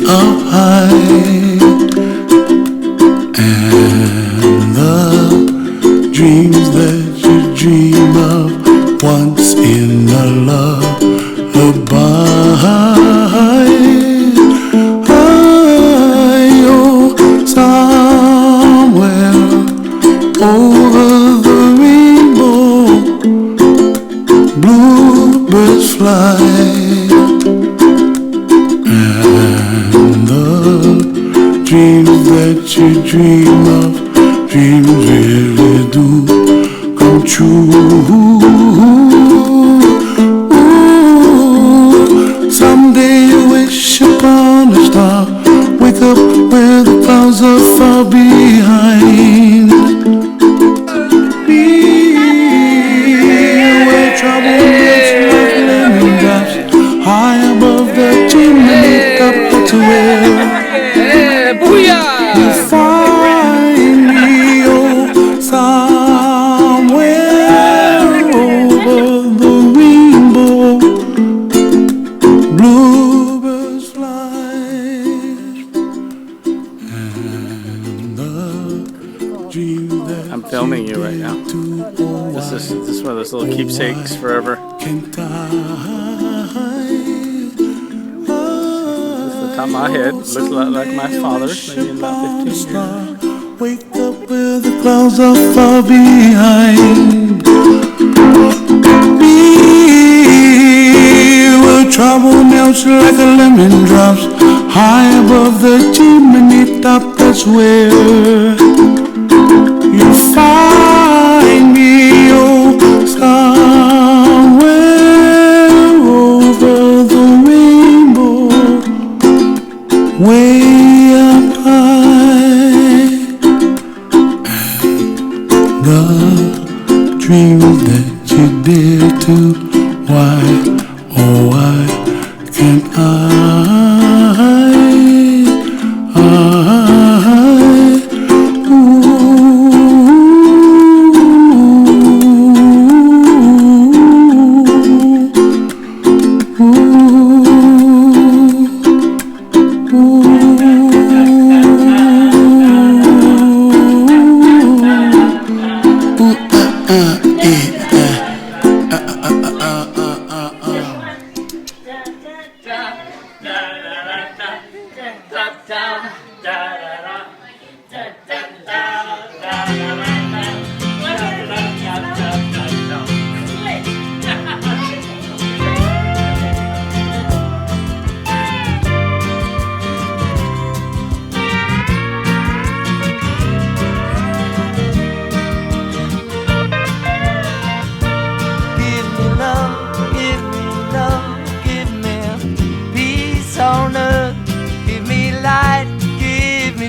up high, and the dreams that you dream of once in a lullaby. Oh, somewhere over the rainbow, bluebirds fly, and the dreams that you dream of, dreams really do come true. Ooh, someday you wish upon a star, wake up where the clouds are far behind. Be where trouble gets like lemon drops, high above the chimney top. That's where you find me. Oh, somewhere over the rainbow, bluebirds fly, and the dream that I'm filming you right now. This is one of those little keepsakes forever. can't die. The top of my head looks a lot like my father's, maybe in about 15 years. Wake up where the clouds are far behind. Be where trouble melts like a lemon drops, high above the chimney top. That's where you find me. Oh, somewhere over the rainbow, way up high, and the dreams that you dare to, why, oh why can't I?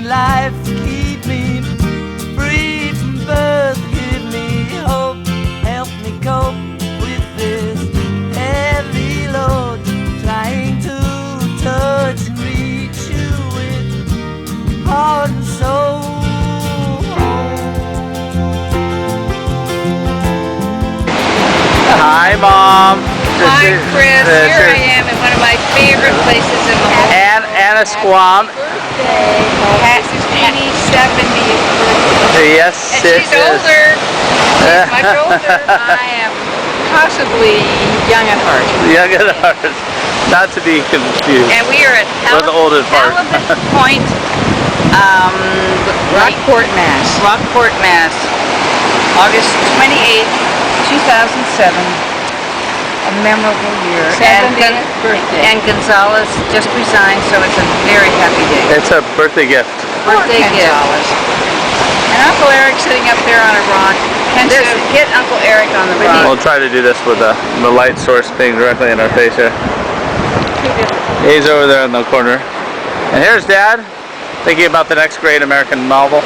Life, keep me free from birth, give me hope, help me cope with this heavy load, trying to touch and reach you with heart and soul. Hi, Mom. Hi, Chris. Here I am in one of my favorite places in the whole world. Anna Squam. This is Jeannie's 70th birthday. Yes, And it she's is. older. She's much older. I am possibly young at heart. Young at heart. Not to be confused. And we are at We're the old at heart. Halibut Point, Rockport, Mass. Rockport, Mass. August 28th, 2007. A memorable year. 70th birthday. And Gonzalez just resigned, so it's a very happy day. It's a birthday gift. Birthday gift. And Uncle Eric sitting up there on a rock. Get Uncle Eric on the rock. We'll try to do this with the light source being directly in our face here. He's over there in the corner. And here's Dad, thinking about the next great American novel.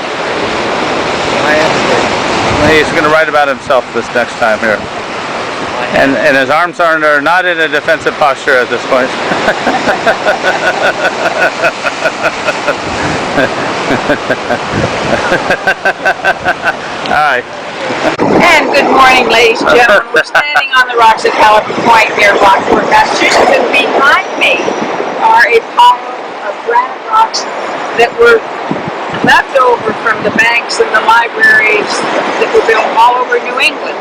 He's going to write about himself this next time here. And his arms are not in a defensive posture at this point. All right. And good morning, ladies and gentlemen. We're standing on the rocks at Halibut Point near Rockport, Massachusetts, and behind me are a pile of books that were left over from the banks and the libraries that were built all over New England.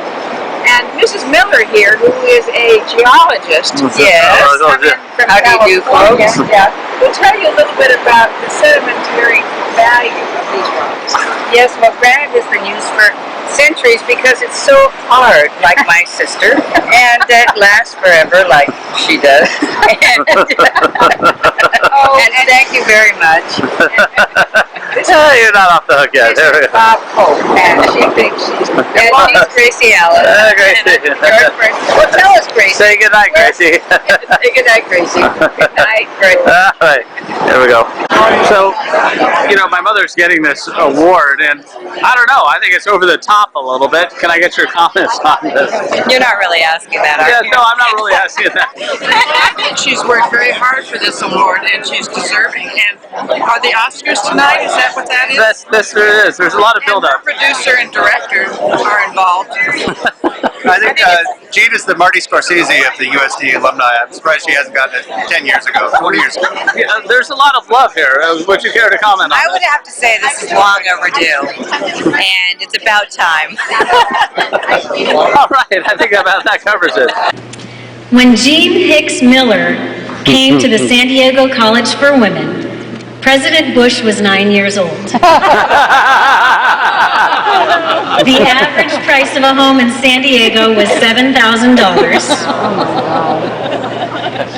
And Mrs. Miller here, who is a geologist, How do you do, folks? will tell you a little bit about the sedimentary value of these rocks. Yes, well, granite has been used for centuries because it's so hard, like my sister, and it lasts forever, like she does. And thank you very much. You're not off the hook yet. This is Bob Hope, and she thinks she's Gracie Allen. Gracie. Well, tell us, Gracie. Say goodnight, Gracie. Say goodnight, Gracie. Good night, Gracie. All right, there we go. So, you know, my mother's getting this award, and I don't know, I think it's over the top a little bit. Can I get your comments on this? You're not really asking that, are you? No, I'm not really asking that. I think she's worked very hard for this award, and she's deserving. And are the Oscars tonight? Is that what that is? That's there is. There's a lot of And her build-up. producer and director are involved. I think Jean is the Marty Scorsese of the USD alumni. I'm surprised she hasn't gotten it 10 years ago, 20 years ago. Yeah, there's a lot of love here. Would you care to comment on I would have to say this is long overdue, and it's about time. All right, I think that covers it. When Jean Hicks Miller came to the San Diego College for Women, President Bush was 9 years old. The average price of a home in San Diego was $7,000.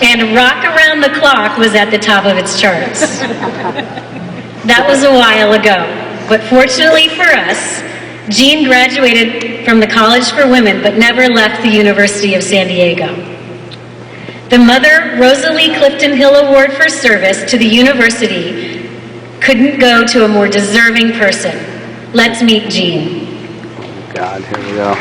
And Rock Around the Clock was at the top of its charts. That was a while ago. But fortunately for us, Jean graduated from the College for Women but never left the University of San Diego. The Mother Rosalie Clifton Hill Award for Service to the university couldn't go to a more deserving person. Let's meet Jean. God, here we go.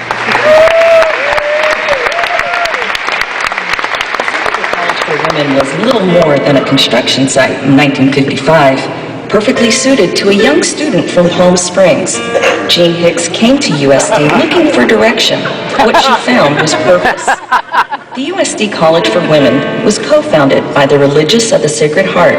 College for Women was little more than a construction site in 1955, perfectly suited to a young student from Palm Springs. Jean Hicks came to USD looking for direction. What she found was purpose. The USD College for Women was co-founded by the Religious of the Sacred Heart.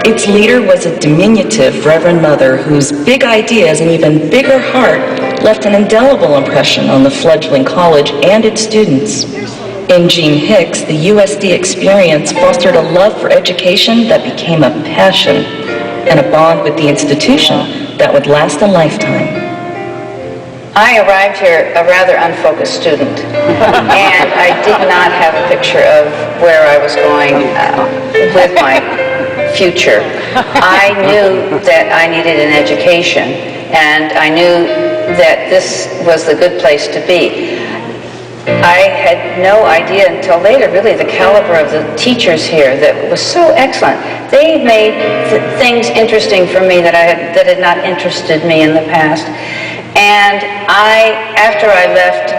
Its leader was a diminutive Reverend Mother whose big ideas and even bigger heart left an indelible impression on the fledgling college and its students. In Jean Hicks, the USD experience fostered a love for education that became a passion and a bond with the institution that would last a lifetime. I arrived here a rather unfocused student, and I did not have a picture of where I was going with my future. I knew that I needed an education, and I knew that this was the good place to be. I had no idea until later, really, the caliber of the teachers here that was so excellent. They made things interesting for me that had not interested me in the past. And after I left,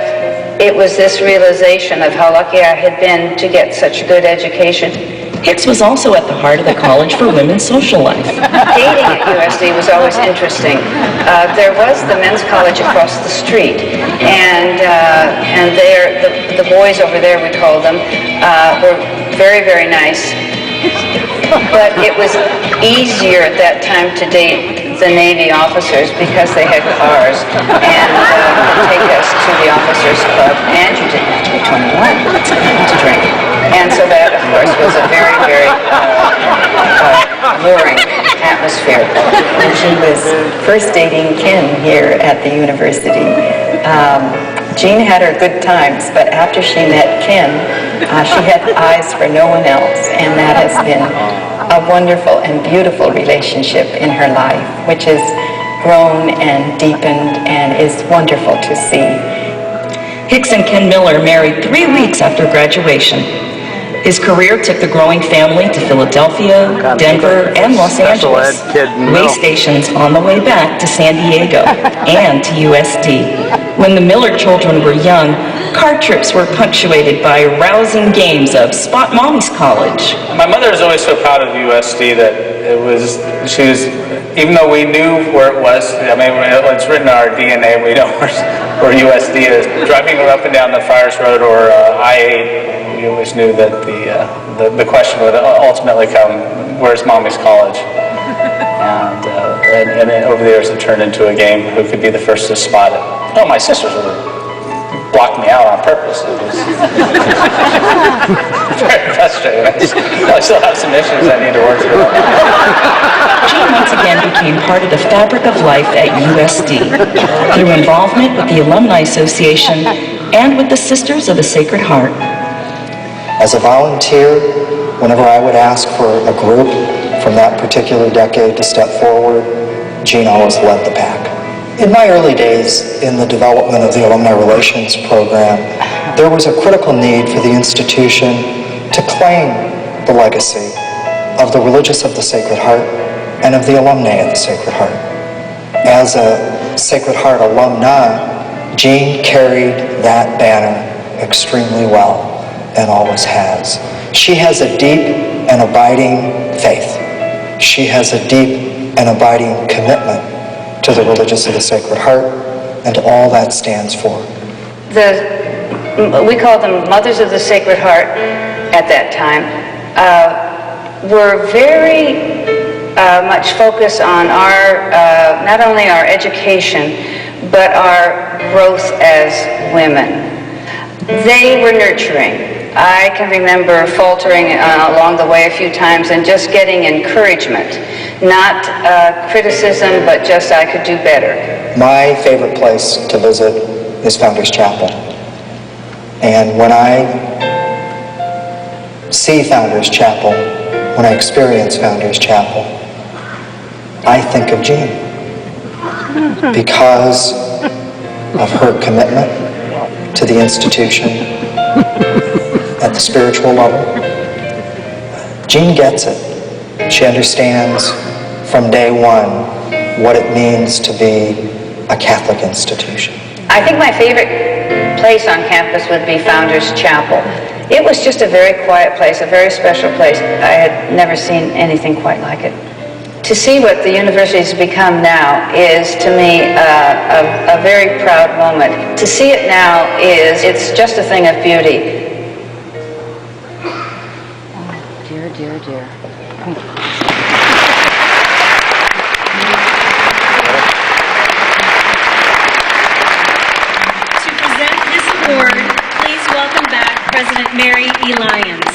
it was this realization of how lucky I had been to get such good education. Hicks was also at the heart of the College for Women's social life. Dating at USD was always interesting. There was the men's college across the street, and the boys over there, we called them, were very, very nice. But it was easier at that time to date the Navy officers because they had cars and could take us to the officers' club, and you didn't have to be 21 to drink. And so that, of course, was a very, very alluring atmosphere. When she was first dating Ken here at the university, Jean had her good times, but after she met Ken, she had eyes for no one else, and that has been a wonderful and beautiful relationship in her life, which has grown and deepened and is wonderful to see. Hicks and Ken Miller married 3 weeks after graduation. His career took the growing family to Philadelphia, Denver, and Los Angeles, way stations on the way back to San Diego and to USD. When the Miller children were young, car trips were punctuated by rousing games of Spot Mommy's College. My mother was always so proud of USD that she was, even though we knew where it was, I mean, it's written in our DNA, we know where USD is. Driving her up and down the Friars Road or I-8, we always knew that the question would ultimately come, where's Mommy's College? And then over the years it turned into a game who could be the first to spot it. No, my sisters would block me out on purpose. It was very frustrating. I still have some issues I need to work through. Jean once again became part of the fabric of life at USD through involvement with the Alumni Association and with the Sisters of the Sacred Heart. As a volunteer, whenever I would ask for a group from that particular decade to step forward, Jean always led the pack. In my early days in the development of the Alumni Relations Program, there was a critical need for the institution to claim the legacy of the Religious of the Sacred Heart and of the alumni of the Sacred Heart. As a Sacred Heart alumna, Jean carried that banner extremely well and always has. She has a deep and abiding faith. She has a deep and abiding commitment to the Religious of the Sacred Heart and to all that stands for. We called them Mothers of the Sacred Heart at that time, were very much focused on our, not only our education, but our growth as women. They were nurturing. I can remember faltering along the way a few times and just getting encouragement. Not criticism, but just I could do better. My favorite place to visit is Founders Chapel. And when I see Founders Chapel, when I experience Founders Chapel, I think of Jean because of her commitment to the institution at the spiritual level. Jean gets it. She understands from day one what it means to be a Catholic institution. I think my favorite place on campus would be Founders Chapel. It was just a very quiet place, a very special place. I had never seen anything quite like it. To see what the university has become now is, to me, a very proud moment. To see it now it's just a thing of beauty. Oh, dear, dear, dear. To present this award, please welcome back President Mary E. Lyons.